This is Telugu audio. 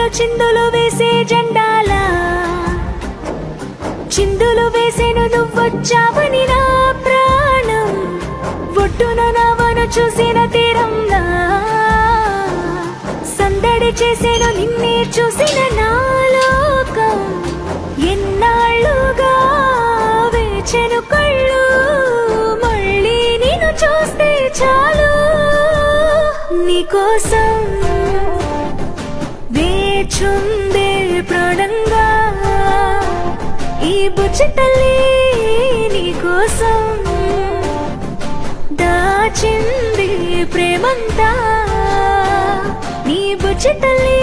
గుండెలో చిందులు వేసే జెండాలా చిందులు వేసేను నువ్వొచ్చావని నా ప్రాణం ఒడ్డున నవను చూసిన తీరంలా సందడి చేసేను నిన్నే చూసిన నా లోకం ఎన్నాళ్ళుగా వేచెను కళ్ళు మళ్ళీ నిన్ను చూస్తే చాలు నీకోసం వేచుందే ప్రాణంగా ఈ బుజ్జి తల్లి నీకోసం దాచింది ప్రేమంతా నీ బుజ్జి తల్లి